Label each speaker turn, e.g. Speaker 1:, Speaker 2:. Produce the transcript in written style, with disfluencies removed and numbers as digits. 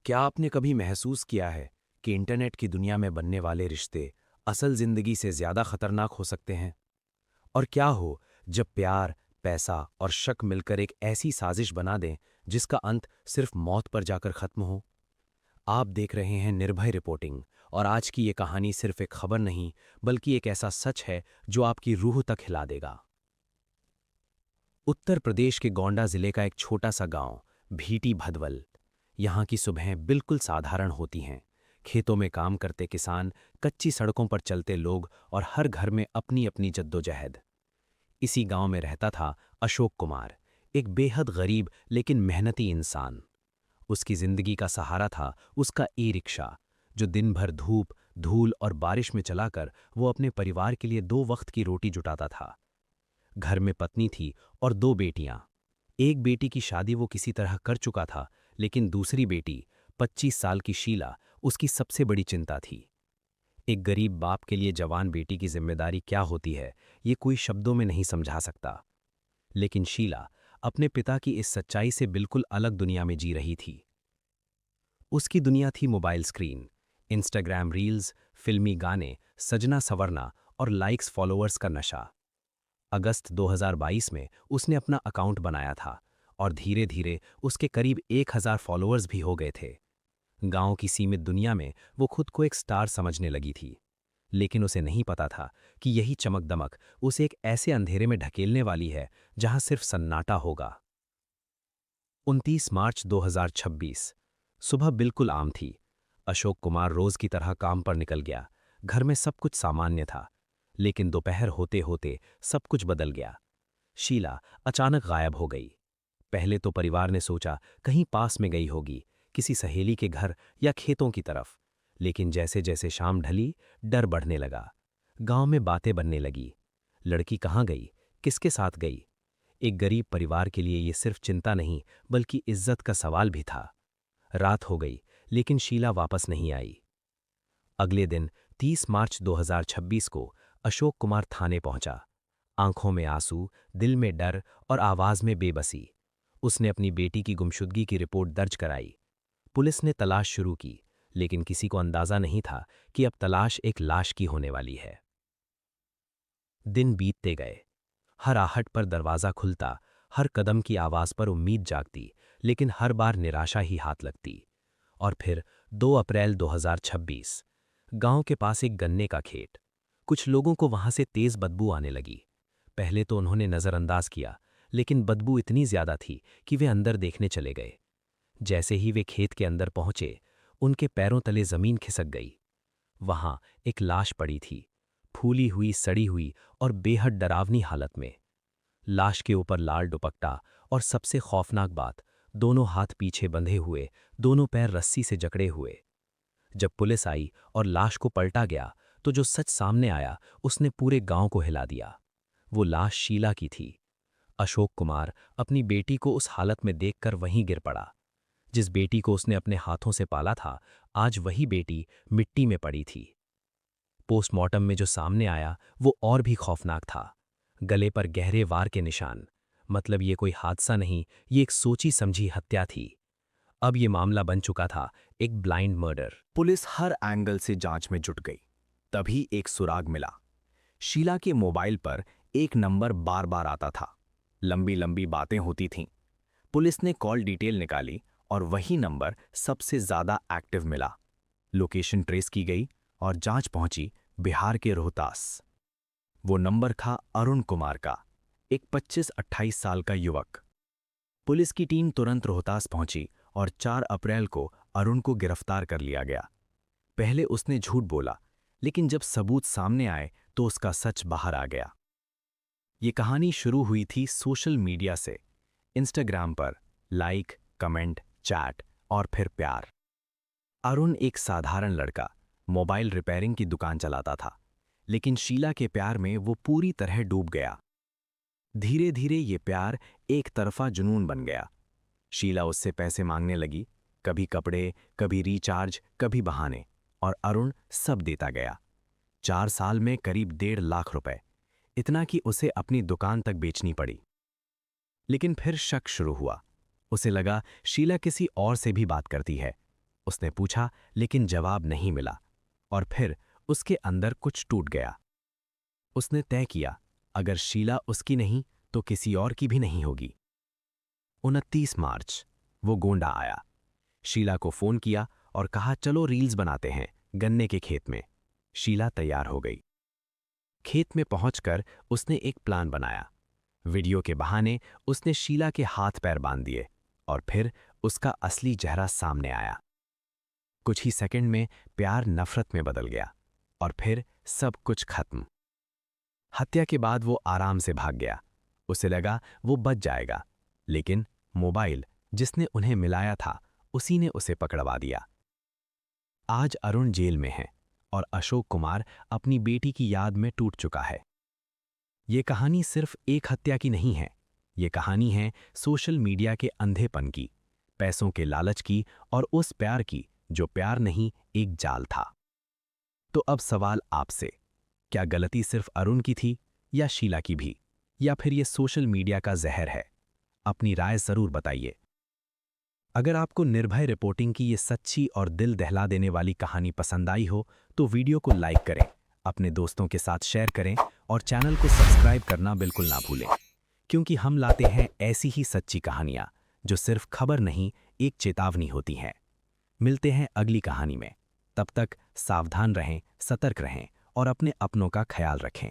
Speaker 1: क्या आपने कभी महसूस किया है कि इंटरनेट की दुनिया में बनने वाले रिश्ते असल जिंदगी से ज्यादा खतरनाक हो सकते हैं? और क्या हो जब प्यार, पैसा और शक मिलकर एक ऐसी साजिश बना दें जिसका अंत सिर्फ मौत पर जाकर खत्म हो? आप देख रहे हैं निर्भय रिपोर्टिंग, और आज की ये कहानी सिर्फ एक खबर नहीं, बल्कि एक ऐसा सच है जो आपकी रूह तक हिला देगा। उत्तर प्रदेश के गोंडा जिले का एक छोटा सा गांव, भीटी भदवल। यहाँ की सुबहें बिल्कुल साधारण होती हैं। खेतों में काम करते किसान, कच्ची सड़कों पर चलते लोग और हर घर में अपनी अपनी जद्दोजहद। इसी गांव में रहता था अशोक कुमार, एक बेहद गरीब लेकिन मेहनती इंसान। उसकी जिंदगी का सहारा था उसका ई-रिक्शा, जो दिन भर धूप, धूल और बारिश में चलाकर वो अपने परिवार के लिए 2 वक्त की रोटी जुटाता था। घर में पत्नी थी और 2 बेटियां। एक बेटी की शादी वो किसी तरह कर चुका था, लेकिन दूसरी बेटी, 25 साल की शीला, उसकी सबसे बड़ी चिंता थी। एक गरीब बाप के लिए जवान बेटी की जिम्मेदारी क्या होती है, ये कोई शब्दों में नहीं समझा सकता। लेकिन शीला अपने पिता की इस सच्चाई से बिल्कुल अलग दुनिया में जी रही थी। उसकी दुनिया थी मोबाइल स्क्रीन, इंस्टाग्राम रील्स, फिल्मी गाने, सजना संवरना और लाइक्स फॉलोअर्स का नशा। अगस्त 2022 में उसने अपना अकाउंट बनाया था, और धीरे धीरे उसके करीब 1000 फॉलोअर्स भी हो गए थे। गांव की सीमित दुनिया में वो खुद को एक स्टार समझने लगी थी, लेकिन उसे नहीं पता था कि यही चमक दमक उसे एक ऐसे अंधेरे में ढकेलने वाली है जहां सिर्फ सन्नाटा होगा। 29 मार्च 2026। सुबह बिल्कुल आम थी। अशोक कुमार रोज की तरह काम पर निकल गया। घर में सब कुछ सामान्य था, लेकिन दोपहर होते होते सब कुछ बदल गया। शीला अचानक गायब हो गई। पहले तो परिवार ने सोचा कहीं पास में गई होगी, किसी सहेली के घर या खेतों की तरफ। लेकिन जैसे जैसे शाम ढली, डर बढ़ने लगा। गांव में बातें बनने लगी। लड़की कहाँ गई, किसके साथ गई? एक गरीब परिवार के लिए ये सिर्फ चिंता नहीं, बल्कि इज्जत का सवाल भी था। रात हो गई, लेकिन शीला वापस नहीं आई। अगले दिन 30 मार्च 2026 को अशोक कुमार थाने पहुंचा। आंखों में आंसू, दिल में डर और आवाज में बेबसी। उसने अपनी बेटी की गुमशुदगी की रिपोर्ट दर्ज कराई। पुलिस ने तलाश शुरू की, लेकिन किसी को अंदाजा नहीं था कि अब तलाश एक लाश की होने वाली है। दिन बीतते गए। हर आहट पर दरवाजा खुलता, हर कदम की आवाज पर उम्मीद जागती, लेकिन हर बार निराशा ही हाथ लगती। और फिर 2 अप्रैल 2026, गांव के पास एक गन्ने का खेत। कुछ लोगों को वहां से तेज बदबू आने लगी। पहले तो उन्होंने नजरअंदाज किया, लेकिन बदबू इतनी ज्यादा थी कि वे अंदर देखने चले गए। जैसे ही वे खेत के अंदर पहुंचे, उनके पैरों तले जमीन खिसक गई। वहां एक लाश पड़ी थी, फूली हुई, सड़ी हुई और बेहद डरावनी हालत में। लाश के ऊपर लाल दुपट्टा, और सबसे खौफनाक बात, दोनों हाथ पीछे बंधे हुए, दोनों पैर रस्सी से जकड़े हुए। जब पुलिस आई और लाश को पलटा गया, तो जो सच सामने आया उसने पूरे गांव को हिला दिया। वो लाश शीला की थी। अशोक कुमार अपनी बेटी को उस हालत में देखकर वहीं गिर पड़ा। जिस बेटी को उसने अपने हाथों से पाला था, आज वही बेटी मिट्टी में पड़ी थी। पोस्टमार्टम में जो सामने आया वो और भी खौफनाक था। गले पर गहरे वार के निशान। मतलब ये कोई हादसा नहीं, ये एक सोची समझी हत्या थी। अब ये मामला बन चुका था एक ब्लाइंड मर्डर। पुलिस हर एंगल से जांच में जुट गई। तभी एक सुराग मिला। शीला के मोबाइल पर एक नंबर बार बार आता था। लंबी लंबी बातें होती थीं। पुलिस ने कॉल डिटेल निकाली, और वही नंबर सबसे ज्यादा एक्टिव मिला। लोकेशन ट्रेस की गई और जांच पहुंची बिहार के रोहतास। वो नंबर था अरुण कुमार का, एक 25-28 साल का युवक। पुलिस की टीम तुरंत रोहतास पहुंची और 4 अप्रैल को अरुण को गिरफ्तार कर लिया गया। पहले उसने झूठ बोला, लेकिन जब सबूत सामने आए तो उसका सच बाहर आ गया। ये कहानी शुरू हुई थी सोशल मीडिया से। इंस्टाग्राम पर लाइक, कमेंट, चैट और फिर प्यार। अरुण एक साधारण लड़का, मोबाइल रिपेयरिंग की दुकान चलाता था, लेकिन शीला के प्यार में वो पूरी तरह डूब गया। धीरे धीरे ये प्यार एक तरफा जुनून बन गया। शीला उससे पैसे मांगने लगी, कभी कपड़े, कभी रिचार्ज, कभी बहाने, और अरुण सब देता गया। 4 साल में करीब 1.5 लाख रुपए, इतना कि उसे अपनी दुकान तक बेचनी पड़ी। लेकिन फिर शक शुरू हुआ। उसे लगा शीला किसी और से भी बात करती है। उसने पूछा, लेकिन जवाब नहीं मिला। और फिर उसके अंदर कुछ टूट गया। उसने तय किया, अगर शीला उसकी नहीं तो किसी और की भी नहीं होगी। 29 मार्च वो गोंडा आया। शीला को फोन किया और कहा, चलो रील्स बनाते हैं गन्ने के खेत में। शीला तैयार हो गई। खेत में पहुंचकर उसने एक प्लान बनाया। वीडियो के बहाने उसने शीला के हाथ पैर बांध दिए और फिर उसका असली चेहरा सामने आया। कुछ ही सेकंड में प्यार नफरत में बदल गया और फिर सब कुछ खत्म। हत्या के बाद वो आराम से भाग गया। उसे लगा वो बच जाएगा, लेकिन मोबाइल जिसने उन्हें मिलाया था उसी ने उसे पकड़वा दिया। आज अरुण जेल में है और अशोक कुमार अपनी बेटी की याद में टूट चुका है। ये कहानी सिर्फ एक हत्या की नहीं है। ये कहानी है सोशल मीडिया के अंधेपन की, पैसों के लालच की और उस प्यार की जो प्यार नहीं, एक जाल था। तो अब सवाल आपसे, क्या गलती सिर्फ अरुण की थी या शीला की भी, या फिर ये सोशल मीडिया का जहर है? अपनी राय जरूर बताइए। अगर आपको निर्भय रिपोर्टिंग की ये सच्ची और दिल दहला देने वाली कहानी पसंद आई हो तो वीडियो को लाइक करें, अपने दोस्तों के साथ शेयर करें और चैनल को सब्सक्राइब करना बिल्कुल ना भूलें, क्योंकि हम लाते हैं ऐसी ही सच्ची कहानियां जो सिर्फ खबर नहीं, एक चेतावनी होती हैं। मिलते हैं अगली कहानी में। तब तक सावधान रहें, सतर्क रहें और अपने अपनों का ख्याल रखें।